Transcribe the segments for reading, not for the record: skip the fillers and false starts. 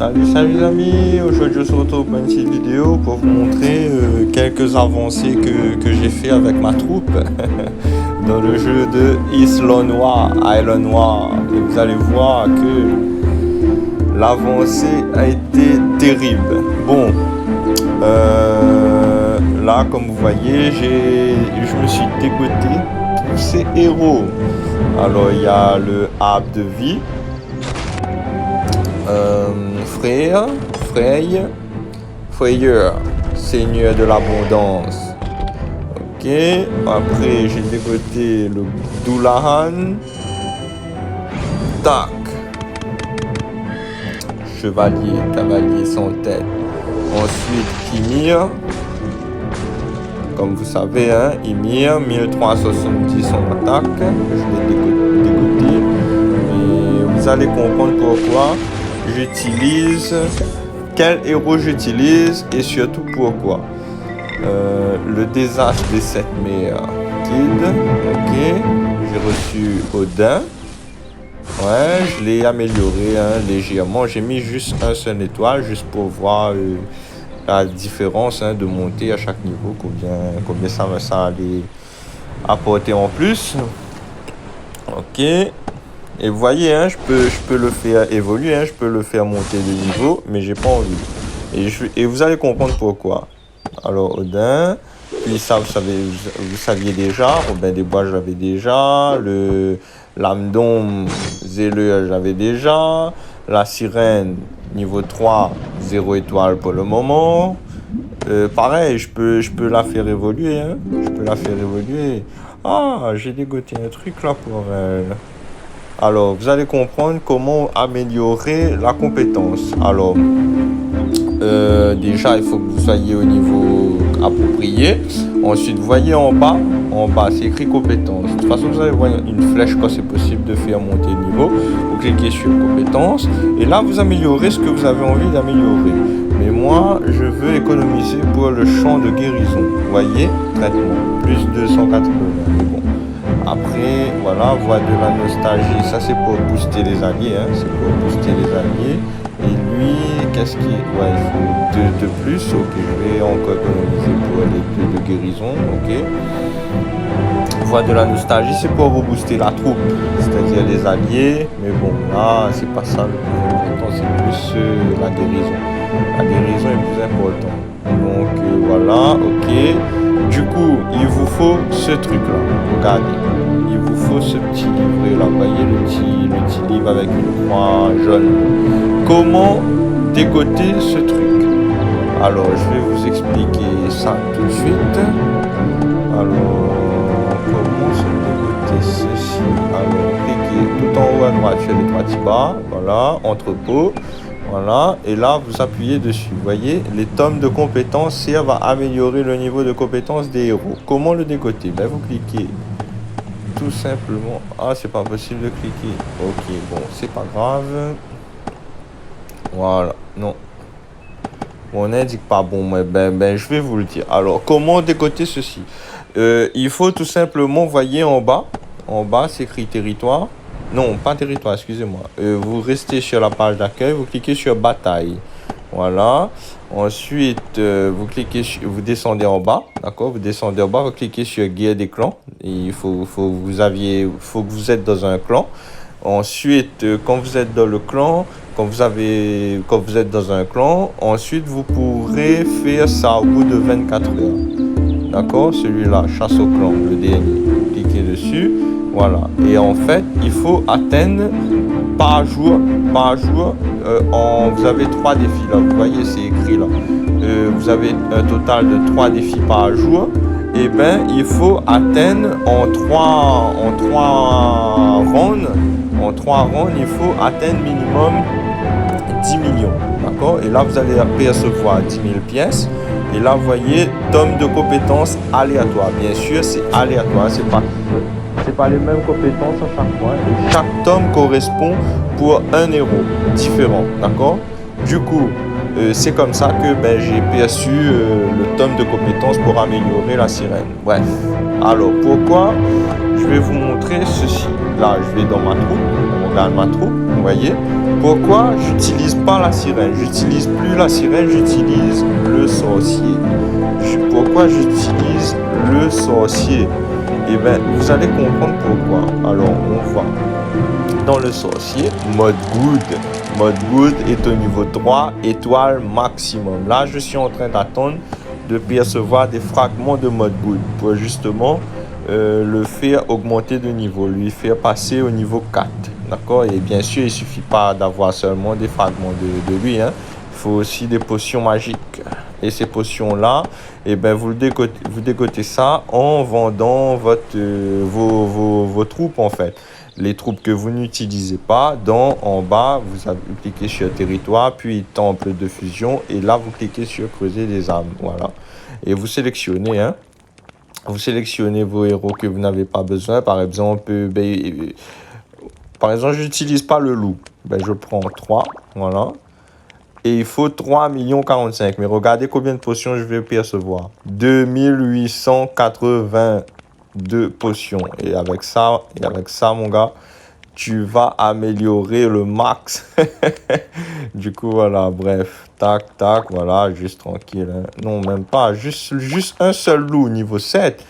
Salut les amis, aujourd'hui je se retrouve pour une petite vidéo pour vous montrer quelques avancées que j'ai fait avec ma troupe dans le jeu de Isla Noire, Island Noir. Et vous allez voir que l'avancée a été terrible. Bon, là comme vous voyez, je me suis dégoté tous ces héros. Alors il y a le arbre de vie. Freyeur, seigneur de l'abondance. Ok, après j'ai dégoté le Doulahan. Tac. Chevalier, cavalier sans tête. Ensuite, Ymir. Comme vous savez, hein, Ymir, 1370 en attaque. Je l'ai dégoté. Et vous allez comprendre pourquoi j'utilise, quel héros j'utilise et surtout pourquoi. Le désastre des 7 meilleurs guides. Ok, j'ai reçu Odin. Ouais, je l'ai amélioré légèrement. J'ai mis juste un seul étoile juste pour voir la différence de montée à chaque niveau, combien ça allait apporter en plus. Ok. Et vous voyez, je peux le faire évoluer, je peux le faire monter de niveau, mais j'ai pas envie. Et vous allez comprendre pourquoi. Alors, Odin, puis ça, vous saviez déjà, Robin des Bois, je l'avais déjà, l'âme d'ombre, Zéleur, j'avais déjà, la sirène, niveau 3, 0 étoile pour le moment. Pareil, je peux la faire évoluer, je peux la faire évoluer. Ah, j'ai dégoté un truc là pour elle. Alors, vous allez comprendre comment améliorer la compétence. Alors, déjà, il faut que vous soyez au niveau approprié. Ensuite, vous voyez en bas, c'est écrit compétences. De toute façon, vous allez voir une flèche quand c'est possible de faire monter le niveau. Vous cliquez sur compétences et là, vous améliorez ce que vous avez envie d'améliorer. Mais moi, je veux économiser pour le champ de guérison. Vous voyez, traitement, plus 280. Mais bon. Après, voilà, voie de la nostalgie, ça c'est pour booster les alliés, c'est pour booster les alliés. Et lui, qu'est-ce qui... Ouais, il faut 2 de plus, ok, je vais encore économiser pour les 2 de guérison, ok. Voie de la nostalgie, c'est pour rebooster la troupe, c'est-à-dire les alliés, mais bon, là, c'est pas ça le plus important, c'est plus la guérison. La guérison est plus importante. Donc, voilà, ok. Du coup, il vous faut ce truc-là, regardez. Il vous faut ce petit livret là, vous voyez le petit livre avec une croix jaune. Comment décoder ce truc? Alors, je vais vous expliquer ça tout de suite. Alors, comment se décoder ceci? Alors, cliquez tout en haut à droite sur les 3 petits bas, voilà, entrepôt. Voilà, et là vous appuyez dessus. Vous voyez, les tomes de compétences servent à améliorer le niveau de compétences des héros. Comment le décoder? Ben, vous cliquez tout simplement. Ah, c'est pas possible de cliquer. Ok, bon, c'est pas grave. Voilà, non. Mon indique pas bon, mais ben, je vais vous le dire. Alors, comment décoder ceci? Il faut tout simplement, voyez en bas, c'est écrit territoire. Non, pas territoire, excusez-moi. Vous restez sur la page d'accueil, vous cliquez sur bataille. Voilà. Ensuite, vous descendez en bas, d'accord? Vous descendez en bas, vous cliquez sur guerre des clans. Il faut que vous êtes dans un clan. Ensuite, quand vous êtes dans le clan, quand vous êtes dans un clan, ensuite vous pourrez faire ça au bout de 24 heures. D'accord? Celui-là, chasse au clan, le dernier. Cliquez dessus. Voilà. Et en fait, il faut atteindre par jour, vous avez 3 défis là. Vous voyez, c'est écrit là. Vous avez un total de 3 défis par jour. Et ben, il faut atteindre en 3 rounds. En 3 rounds, il faut atteindre minimum 10 millions. D'accord? Et là, vous allez apercevoir 10 000 pièces. Et là, vous voyez, tome de compétences aléatoires. Bien sûr, c'est aléatoire. C'est pas les mêmes compétences à chaque fois. Et chaque tome correspond pour un héros différent. D'accord? Du coup, c'est comme ça que j'ai perçu le tome de compétences pour améliorer la sirène. Bref. Alors, pourquoi? Je vais vous montrer ceci. Là, je vais dans ma troupe. regarde ma troupe, vous voyez. Pourquoi j'utilise pas la sirène? J'utilise plus la sirène, j'utilise le sorcier. Pourquoi j'utilise le sorcier? Eh bien, vous allez comprendre pourquoi. Alors, on va dans le sorcier, mode good. Mode good est au niveau 3, étoile maximum. Là, je suis en train d'attendre de percevoir des fragments de mode good pour justement le faire augmenter de niveau, lui faire passer au niveau 4. D'accord? Et bien sûr, il ne suffit pas d'avoir seulement des fragments de lui. Hein. Il faut aussi des potions magiques. Et ces potions-là, eh ben, vous décotez ça en vendant vos troupes, en fait. Les troupes que vous n'utilisez pas, en bas, vous cliquez sur territoire, puis temple de fusion, et là, vous cliquez sur creuser des âmes. Voilà. Et vous sélectionnez, hein. Vous sélectionnez vos héros que vous n'avez pas besoin. Par exemple, je n'utilise pas le loup. Ben, je prends 3, voilà. Et il faut 3,45 000. Mais regardez combien de potions je vais percevoir. 2882 potions. Et avec ça, mon gars, tu vas améliorer le max. Du coup, voilà, bref. Tac, tac, voilà, juste tranquille. Hein. Non, même pas. Juste un seul loup niveau 7.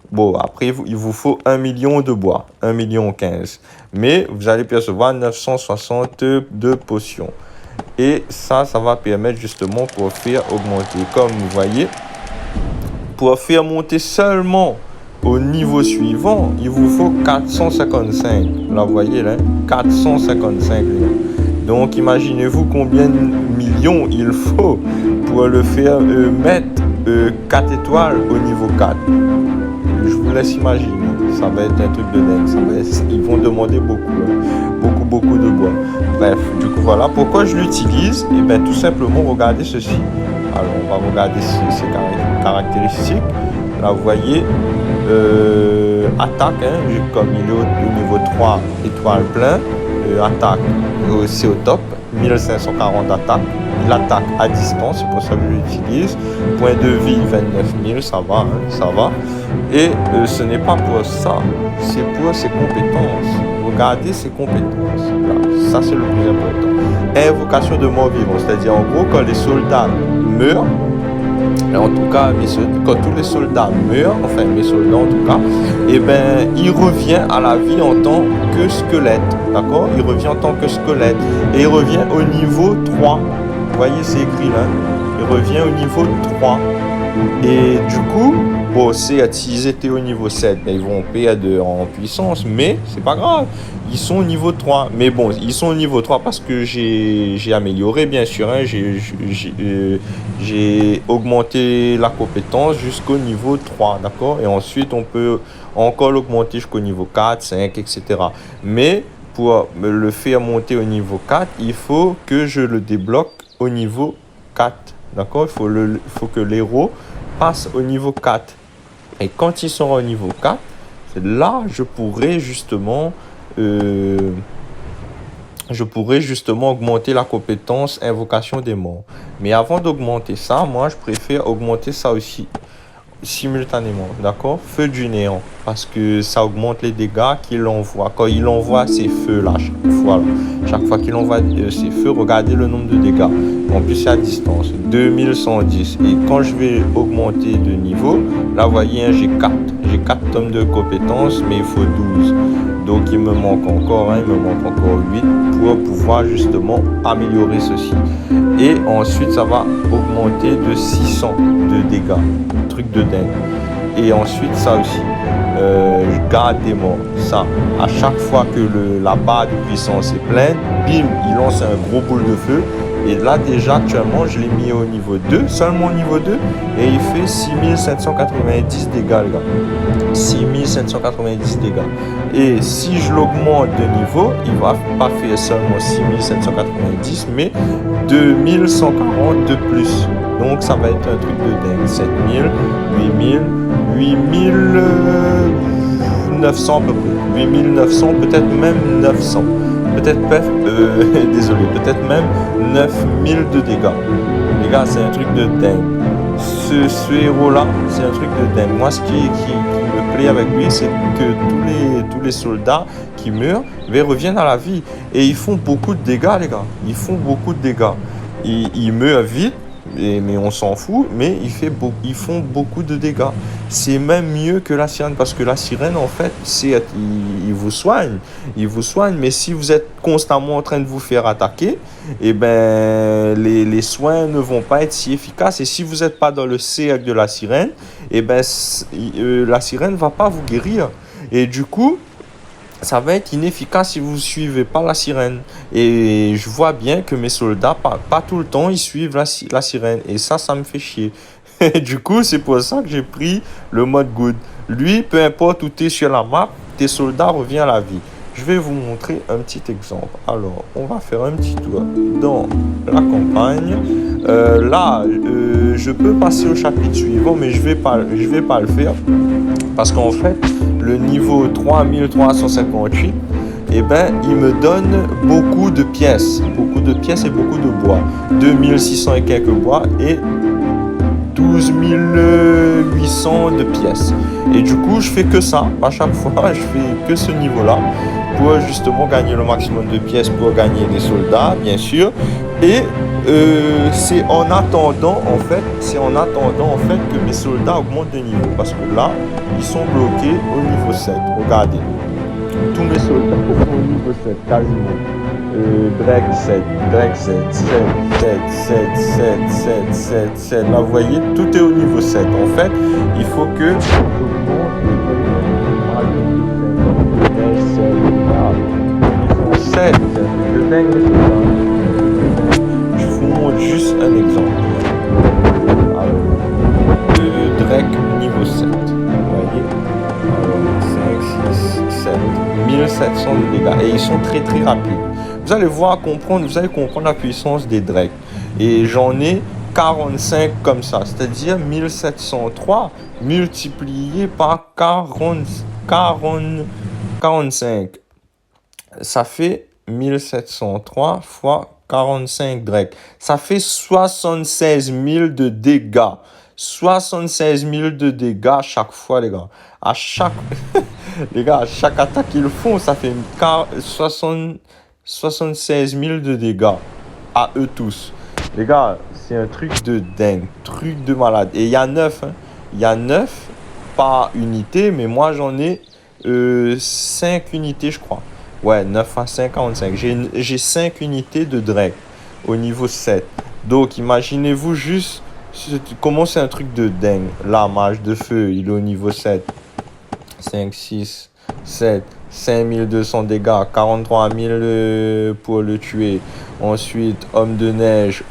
Bon, après, il vous faut 1 million de bois. 1,15 million. Mais vous allez percevoir 962 potions. Et ça va permettre justement pour faire augmenter. Comme vous voyez, pour faire monter seulement au niveau suivant, il vous faut 455. Là, vous voyez, là, 455. Là. Donc, imaginez-vous combien de millions il faut pour le faire mettre 4 étoiles au niveau 4. Je vous laisse imaginer. Ça va être un truc de dingue. Ils vont demander beaucoup. Beaucoup de bois. Bref, du coup, voilà. Pourquoi je l'utilise? Et bien, tout simplement, regardez ceci. Alors, on va regarder ces caractéristiques. Là, vous voyez, attaque, hein, comme il est au niveau 3, étoile plein. Attaque, c'est au top. 1540 attaques. Il attaque à distance, c'est pour ça que je l'utilise. Point de vie 29 000, ça va, hein, ça va. Et ce n'est pas pour ça, c'est pour ses compétences. Regardez ses compétences. Là, ça, c'est le plus important. Invocation de mort vivant, c'est-à-dire en gros, quand les soldats meurent, et en tout cas, quand tous les soldats meurent, enfin mes soldats en tout cas, et ben, il revient à la vie en tant que squelette. D'accord? Il revient en tant que squelette. Et il revient au niveau 3. Vous voyez, c'est écrit là. Il revient au niveau 3. Et du coup, bon, s'ils étaient au niveau 7, ben, ils vont perdre en puissance, mais c'est pas grave. Ils sont au niveau 3. Mais bon, ils sont au niveau 3 parce que j'ai amélioré, bien sûr. Hein, j'ai augmenté la compétence jusqu'au niveau 3, d'accord? Et ensuite, on peut encore l'augmenter jusqu'au niveau 4, 5, etc. Mais pour le faire monter au niveau 4, il faut que je le débloque au niveau 4. D'accord? Il faut que l'héros passe au niveau 4. Et quand il sera au niveau 4, c'est là je pourrais justement augmenter la compétence invocation des morts. Mais avant d'augmenter ça, moi je préfère augmenter ça aussi simultanément, d'accord? Feu du néant, parce que ça augmente les dégâts qu'il envoie. Quand il envoie ses feux là, chaque fois qu'il envoie ses feux, regardez le nombre de dégâts. En plus, c'est à distance, 2110. Et quand je vais augmenter de niveau, là, vous voyez, hein, j'ai 4 tomes de compétences, mais il faut 12. Donc, il me manque encore 8 pour pouvoir justement améliorer ceci. Et ensuite, ça va augmenter de 600 de dégâts. Truc de dingue. Et ensuite, ça aussi, je garde des morts. Ça, à chaque fois que la barre de puissance est pleine, bim, il lance un gros boule de feu. Et là, déjà, actuellement, je l'ai mis au niveau 2, seulement au niveau 2, et il fait 6790 dégâts, les gars. 6790 dégâts. Et si je l'augmente de niveau, il va pas faire seulement 6790, mais 2140 de plus. Donc, ça va être un truc de dingue. 7000, 8000, 8900 à peu près. 8900, peut-être même 900. Peut-être même 9000 de dégâts. Les gars, c'est un truc de dingue. Ce héros-là, c'est un truc de dingue. Moi, ce qui me gameplay avec lui, c'est que tous les soldats qui meurent reviennent à la vie. Et ils font beaucoup de dégâts, les gars. Ils font beaucoup de dégâts. Ils meurent vite, mais on s'en fout, mais ils font beaucoup de dégâts. C'est même mieux que la sirène, parce que la sirène, en fait, il vous soigne. Il vous soigne, mais si vous êtes constamment en train de vous faire attaquer, eh ben, les soins ne vont pas être si efficaces. Et si vous n'êtes pas dans le cercle de la sirène, eh ben, la sirène ne va pas vous guérir. Et du coup, ça va être inefficace si vous ne suivez pas la sirène. Et je vois bien que mes soldats, pas tout le temps, ils suivent la sirène. Et ça me fait chier. Et du coup, c'est pour ça que j'ai pris le mode good. Lui, peu importe où tu es sur la map, tes soldats reviennent à la vie. Je vais vous montrer un petit exemple. Alors, on va faire un petit tour dans la campagne. Là, je peux passer au chapitre suivant, mais je vais pas le faire. Parce qu'en fait, le niveau 3358, eh ben, il me donne beaucoup de pièces et beaucoup de bois. 2600 et quelques bois et 12 800 de pièces. Et du coup, je fais que ça. À chaque fois, je fais que ce niveau-là pour justement gagner le maximum de pièces pour gagner des soldats, bien sûr. Et c'est en attendant en fait que mes soldats augmentent de niveau, parce que là ils sont bloqués au niveau 7. Regardez, tous mes soldats sont au niveau 7 quasiment. Drake 7, 7. Là vous voyez, tout est au niveau 7. En fait, il faut que je vous montre juste un exemple. Drake niveau 7. Vous voyez, alors 5, 6, 7, 1700 de dégâts. Et ils sont très très rapides. Vous allez comprendre la puissance des Drake. Et j'en ai 45 comme ça, c'est-à-dire 1703 multiplié par 45. Ça fait 1703 fois 45 Drake. Ça fait 76 000 de dégâts. 76 000 de dégâts à chaque fois, les gars. Les gars, à chaque attaque qu'ils font, ça fait 76 000 de dégâts à eux tous. Les gars, c'est un truc de dingue, truc de malade. Et il y a 9, hein. Il y a 9 par unité, mais moi j'en ai 5 unités, je crois. Ouais, 9 à 5, 45. J'ai 5 unités de Drake au niveau 7. Donc, imaginez-vous juste comment c'est un truc de dingue. Là, mage de feu, il est au niveau 7. 5, 6, 7, 5200 dégâts, 43 000 pour le tuer. Ensuite, homme de neige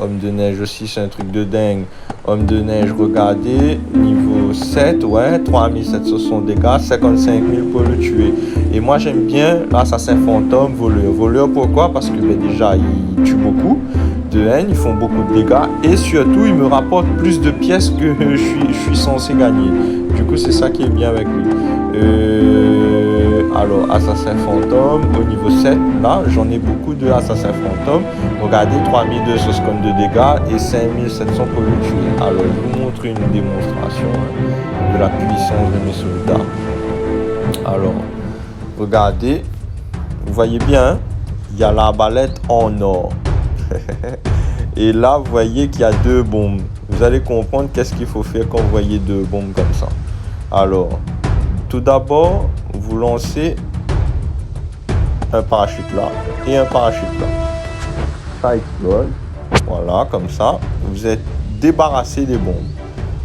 aussi, c'est un truc de dingue. Homme de neige, regardez, niveau 7, ouais, 3760 dégâts, 55 000 pour le tuer. Et moi, j'aime bien l'assassin fantôme, voleur. Voleur, pourquoi? Parce que déjà, il tue beaucoup de haine, ils font beaucoup de dégâts. Et surtout, il me rapporte plus de pièces que je suis censé gagner. Du coup, c'est ça qui est bien avec lui. Alors, assassin fantôme, au niveau 7, là, j'en ai beaucoup de assassins fantômes. Regardez, 3200 secondes de dégâts et 5700 pour le tuer. Alors, je vous montre une démonstration de la puissance de mes soldats. Alors, regardez, vous voyez bien, il y a l'arbalète en or. Et là, vous voyez qu'il y a 2 bombes. Vous allez comprendre qu'est-ce qu'il faut faire quand vous voyez 2 bombes comme ça. Alors, tout d'abord, vous lancez un parachute là et un parachute là. Ça explose. Voilà, comme ça. Vous êtes débarrassé des bombes.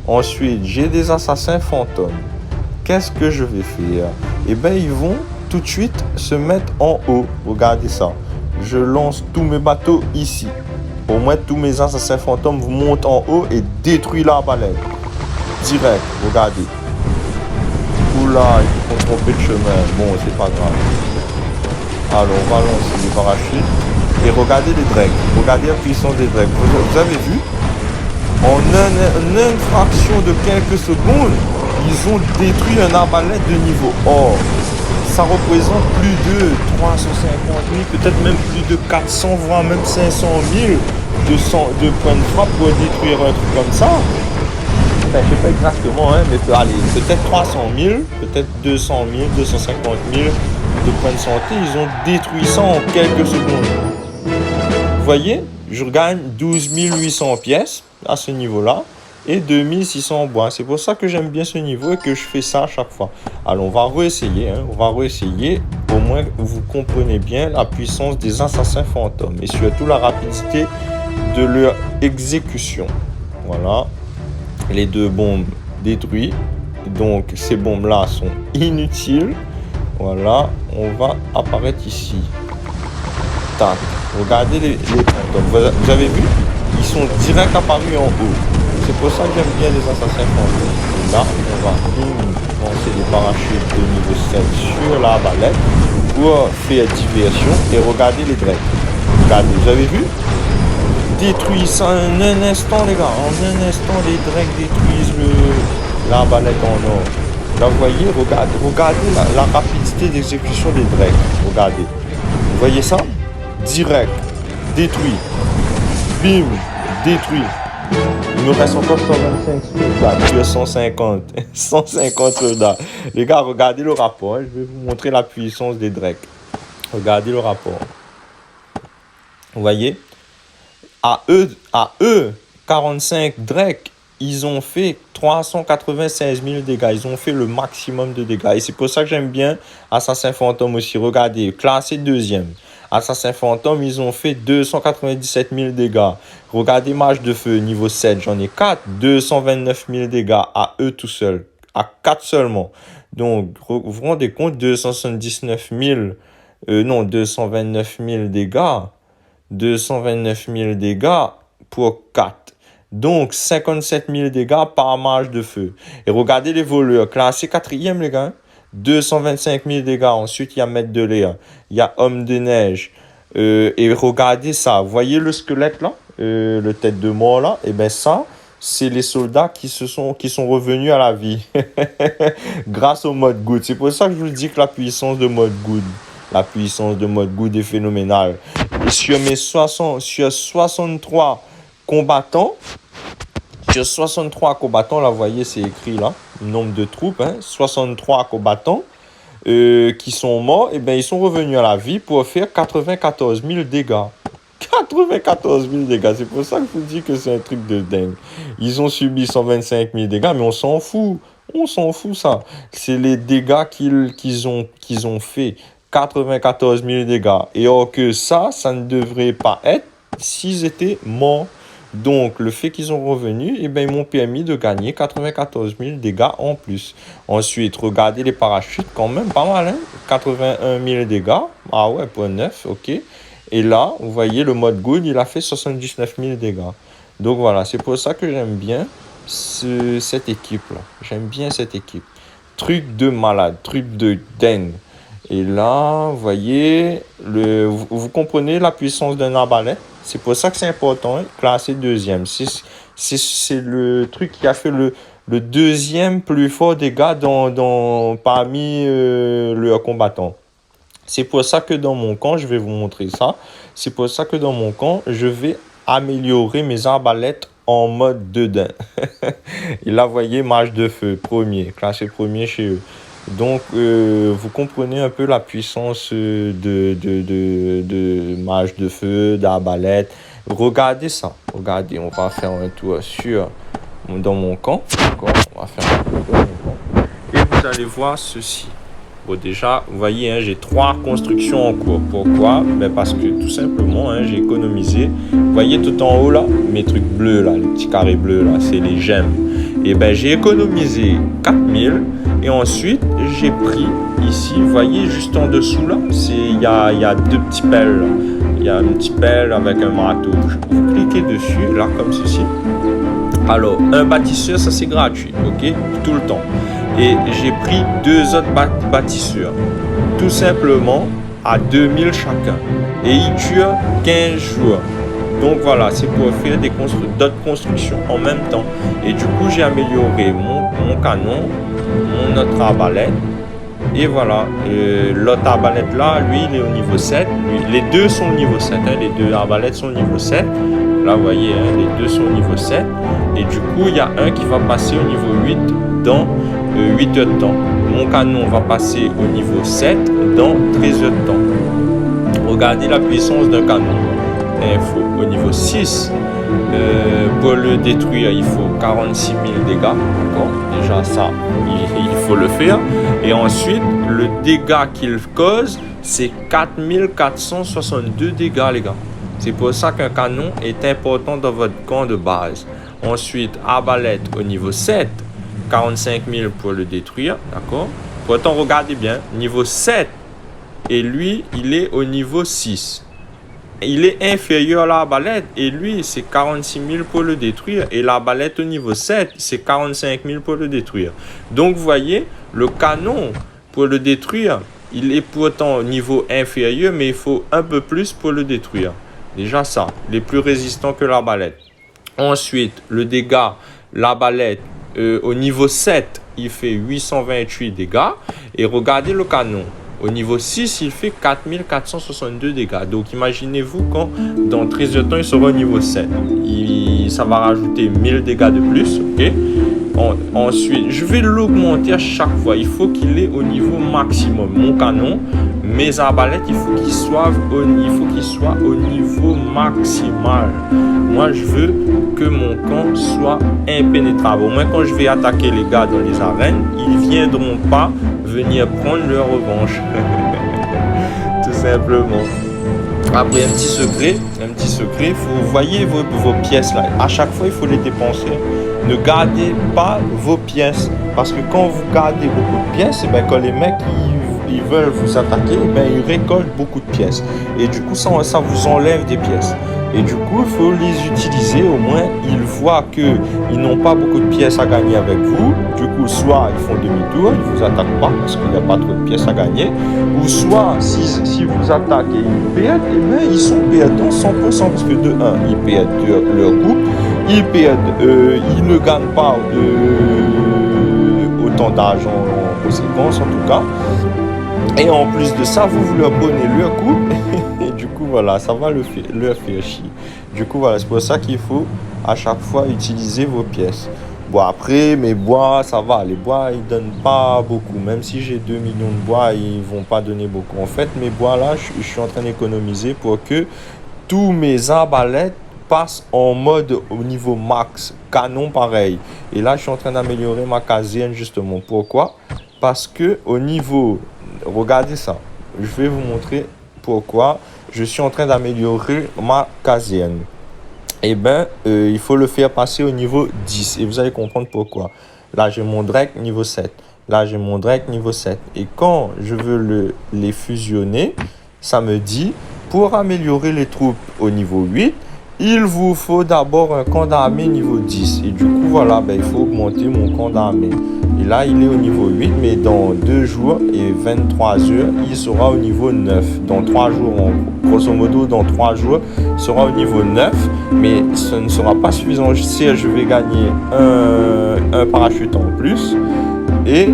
Ensuite, j'ai des assassins fantômes. Qu'est-ce que je vais faire? Eh bien, ils vont tout de suite se mettre en haut. Regardez ça. Je lance tous mes bateaux ici. Au moins, tous mes assassins fantômes vous montent en haut et détruisent l'arbalète. Direct, regardez. Oula, ils font tromper de chemin. Bon, c'est pas grave. Alors, on va lancer les parachutes. Et regardez les Drakes. Regardez la puissance des Drakes. Vous avez vu? En une fraction de quelques secondes, ils ont détruit un arbalète de niveau or. Ça représente plus de 350 000, peut-être même plus de 400, voire même 500 000 de points de frappe pour détruire un truc comme ça. enfin, je sais pas exactement, hein, mais allez, peut-être 300 000, peut-être 200 000, 250 000 de points de santé. Ils ont détruit ça en quelques secondes. Vous voyez, je gagne 12 800 pièces à ce niveau-là et 2600 en bois. C'est pour ça que j'aime bien ce niveau et que je fais ça à chaque fois. Alors, on va réessayer, hein, on va réessayer. Au moins, vous comprenez bien la puissance des assassins fantômes et surtout la rapidité de leur exécution. Voilà, les 2 bombes détruites. Donc, ces bombes-là sont inutiles. Voilà, on va apparaître ici. Tac. Regardez les fantômes. Vous avez vu? Ils sont direct apparus en haut. C'est pour ça que j'aime bien les assassins fantômes. Et là, on va lancer des parachutes de niveau 7 sur la balette pour faire diversion. Et regardez les drakes. Regardez, vous avez vu? Détruisent ça en un instant, les gars. En un instant, les drakes détruisent la balette en or. Là, vous voyez, regardez la rapidité d'exécution des drakes. Regardez. Vous voyez ça? Direct, détruit, bim, détruit. Il me reste encore 125 soldats, puis 150 soldats. Les gars, regardez le rapport, je vais vous montrer la puissance des drakes. Regardez le rapport. Vous voyez? À eux, 45 drakes, ils ont fait 396 000 dégâts. Ils ont fait le maximum de dégâts. Et c'est pour ça que j'aime bien Assassin Fantôme aussi. Regardez, classé 2e. Assassin Fantôme, ils ont fait 297 000 dégâts. Regardez Mage de Feu, niveau 7, j'en ai 4. 229 000 dégâts à eux tout seuls. À 4 seulement. Donc, vous vous rendez compte, 229 000 dégâts. 229 000 dégâts pour 4. Donc, 57 000 dégâts par Mage de Feu. Et regardez les voleurs. Classé 4e, les gars. 225 000 dégâts. Ensuite, il y a Maître de l'air. Il y a Homme de neige. Et regardez ça. Vous voyez le squelette là? Le tête de mort là? Et bien ça, c'est les soldats qui sont revenus à la vie. Grâce au mode good. C'est pour ça que je vous dis que la puissance de mode good. La puissance de mode good est phénoménale. Et sur 63 combattants, là, vous voyez, c'est écrit là, nombre de troupes, hein, 63 combattants qui sont morts, et bien ils sont revenus à la vie pour faire 94 000 dégâts. 94 000 dégâts, c'est pour ça que je vous dis que c'est un truc de dingue. Ils ont subi 125 000 dégâts, mais on s'en fout. On s'en fout, ça. C'est les dégâts qu'ils ont fait. 94 000 dégâts. Et or que ça ne devrait pas être s'ils étaient morts. Donc, le fait qu'ils sont revenus, eh ben, ils m'ont permis de gagner 94 000 dégâts en plus. Ensuite, regardez les parachutes, quand même pas mal, hein? 81 000 dégâts. Ah ouais, pour 9, ok. Et là, vous voyez, le mode good, il a fait 79 000 dégâts. Donc voilà, c'est pour ça que j'aime bien cette équipe-là. J'aime bien cette équipe. Truc de malade, truc de dingue. Et là, vous voyez, vous comprenez la puissance d'un arbalète. C'est pour ça que c'est important, hein, classé 2e. C'est le truc qui a fait le 2e plus fort dégâts parmi leurs combattants. C'est pour ça que dans mon camp, je vais vous montrer ça. C'est pour ça que dans mon camp, je vais améliorer mes arbalètes en mode dedans. Et là, vous voyez, Mage de Feu, premier, classé premier chez eux. Donc, vous comprenez un peu la puissance de Mage de Feu, d'arbalète. Regardez ça. Regardez, on va faire un tour dans mon camp. D'accord, on va faire un tour dans mon camp. Et vous allez voir ceci. Bon, déjà, vous voyez, hein, j'ai 3 constructions en cours. Pourquoi? Ben parce que tout simplement, hein, j'ai économisé. Vous voyez tout en haut là, mes trucs bleus là, les petits carrés bleus là, c'est les gemmes. Et ben j'ai économisé 4000. Et ensuite, j'ai pris ici, vous voyez, juste en dessous là, il y a 2 petits pelles. Il y a une petite pelle avec un marteau. Vous cliquez dessus, là, comme ceci. Alors, un bâtisseur, ça c'est gratuit, ok? Tout le temps. Et j'ai pris 2 autres bâtisseurs, tout simplement à 2000 chacun. Et ils tuent 15 jours. Donc voilà, c'est pour faire d'autres constructions en même temps. Et du coup, j'ai amélioré mon canon, mon autre arbalète. Et voilà, l'autre arbalète là, lui, il est au niveau 7. Les deux sont au niveau 7, hein, les 2 arbalètes sont au niveau 7. Là, vous voyez, hein, les deux sont au niveau 7. Et du coup, il y a un qui va passer au niveau 8 dans 8 heures de temps. Mon canon va passer au niveau 7 dans 13 heures de temps. Regardez la puissance d'un canon. Il faut au niveau 6. Pour le détruire, il faut 46 000 dégâts. D'accord? Déjà, ça, il faut le faire. Et ensuite, le dégât qu'il cause, c'est 4462 dégâts, les gars. C'est pour ça qu'un canon est important dans votre camp de base. Ensuite, arbalète au niveau 7, 45 000 pour le détruire. D'accord? Pourtant, regardez bien, niveau 7. Et lui, il est au niveau 6. Il est inférieur à l'arbalète et lui, c'est 46 000 pour le détruire. Et l'arbalète au niveau 7, c'est 45 000 pour le détruire. Donc, vous voyez, le canon, pour le détruire, il est pourtant au niveau inférieur, mais il faut un peu plus pour le détruire. Déjà ça, il est plus résistant que l'arbalète. Ensuite, le dégât, l'arbalète, au niveau 7, il fait 828 dégâts. Et regardez le canon. Au niveau 6, il fait 4462 dégâts. Donc, imaginez-vous quand, dans 13 heures de temps, il sera au niveau 7. Ça va rajouter 1000 dégâts de plus. Ok. Ensuite, je vais l'augmenter à chaque fois. Il faut qu'il est au niveau maximum. Mon canon, mes arbalètes, il faut qu'ils soient au niveau maximal. Moi, je veux que mon camp soit impénétrable. Au moins, quand je vais attaquer les gars dans les arènes, ils ne viendront pas venir prendre leur revanche. Tout simplement. Après, un petit secret, vous voyez vos pièces là. À chaque fois, il faut les dépenser. Ne gardez pas vos pièces. Parce que quand vous gardez beaucoup de pièces, quand les mecs ils veulent vous attaquer, ils récoltent beaucoup de pièces. Et du coup, ça vous enlève des pièces. Et du coup, il faut les utiliser. Au moins, ils voient qu'ils n'ont pas beaucoup de pièces à gagner avec vous. Du coup, soit ils font demi-tour, ils ne vous attaquent pas parce qu'il n'y a pas trop de pièces à gagner. Ou soit, si vous attaquent et ils perdent, ils sont perdants 100% parce que de 1, ils perdent leur coupe. Ils ne gagnent pas autant d'argent en conséquence, en tout cas. Et en plus de ça, vous leur prenez leur coupe. Et du coup, voilà, ça va leur faire chier. Du coup, voilà, c'est pour ça qu'il faut à chaque fois utiliser vos pièces. Bon, après, mes bois, ça va. Les bois, ils donnent pas beaucoup. Même si j'ai 2 millions de bois, ils vont pas donner beaucoup. En fait, mes bois, là, je suis en train d'économiser pour que tous mes arbalètes passe en mode au niveau max, canon pareil. Et là, je suis en train d'améliorer ma caserne justement. Pourquoi? Parce que au niveau, regardez ça, je vais vous montrer pourquoi je suis en train d'améliorer ma caserne. Il faut le faire passer au niveau 10 et vous allez comprendre pourquoi. Là, j'ai mon Drake niveau 7. Là, j'ai mon Drake niveau 7. Et quand je veux les fusionner, ça me dit, pour améliorer les troupes au niveau 8, il vous faut d'abord un camp d'armée niveau 10. Et du coup, voilà, il faut augmenter mon camp d'armée. Et là, il est au niveau 8, mais dans 2 jours et 23 heures, il sera au niveau 9. Dans 3 jours, grosso modo, dans 3 jours, il sera au niveau 9. Mais ce ne sera pas suffisant. Si je vais gagner un parachute en plus. Et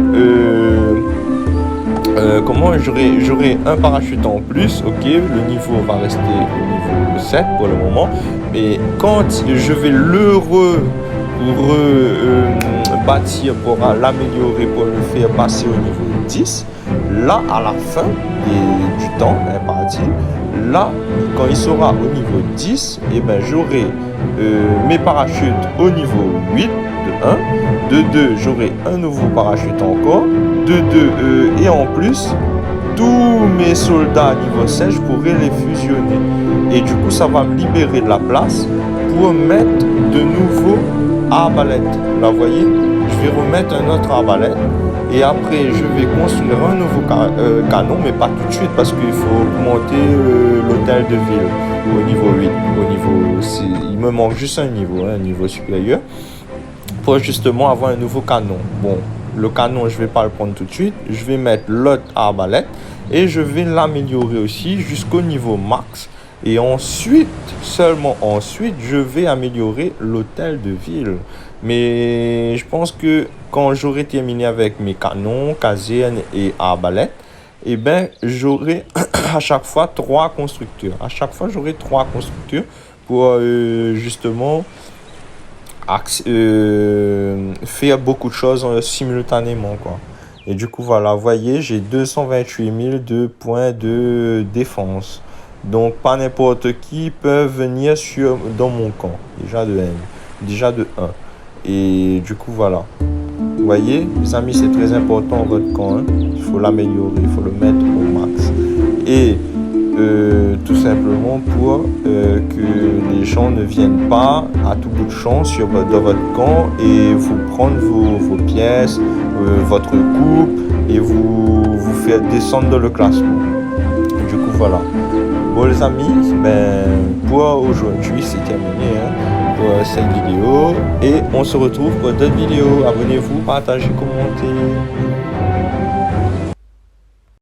comment j'aurai un parachute en plus, ok, le niveau va rester au niveau 7 pour le moment, mais quand je vais le bâtir pour l'améliorer, pour le faire passer au niveau 10, là à la fin du temps imparti, là quand il sera au niveau 10, j'aurai mes parachutes au niveau 8 de 1, de 2 j'aurai un nouveau parachute encore, de 2 et en plus tous mes soldats niveau 7 je pourrai les fusionner et du coup ça va me libérer de la place pour mettre de nouveaux arbalètes. Là vous voyez, je vais remettre un autre arbalète et après je vais construire un nouveau canon, mais pas tout de suite parce qu'il faut augmenter l'hôtel de ville au niveau 8, il me manque juste un niveau supérieur pour justement avoir un nouveau canon. Bon, le canon, je vais pas le prendre tout de suite. Je vais mettre l'autre arbalète et je vais l'améliorer aussi jusqu'au niveau max. Et ensuite, seulement ensuite, je vais améliorer l'hôtel de ville. Mais je pense que quand j'aurai terminé avec mes canons, casernes et arbalètes, j'aurai à chaque fois 3 constructeurs. À chaque fois, j'aurai 3 constructeurs pour justement faire beaucoup de choses simultanément, quoi. Et du coup, voilà, vous voyez, j'ai 228 000 de points de défense. Donc, pas n'importe qui peut venir dans mon camp. Déjà de N. Déjà de 1. Et du coup, voilà. Vous voyez, les amis, c'est très important votre camp. Hein. Il faut l'améliorer, il faut le mettre au max. Et tout simplement pour que les gens ne viennent pas à tout bout de champ dans votre camp et vous prendre vos pièces, votre coupe et vous faire descendre dans le classement. Du coup, voilà. Bon, les amis, pour aujourd'hui, c'est terminé pour cette vidéo et on se retrouve pour d'autres vidéos. Abonnez-vous, partagez, commentez.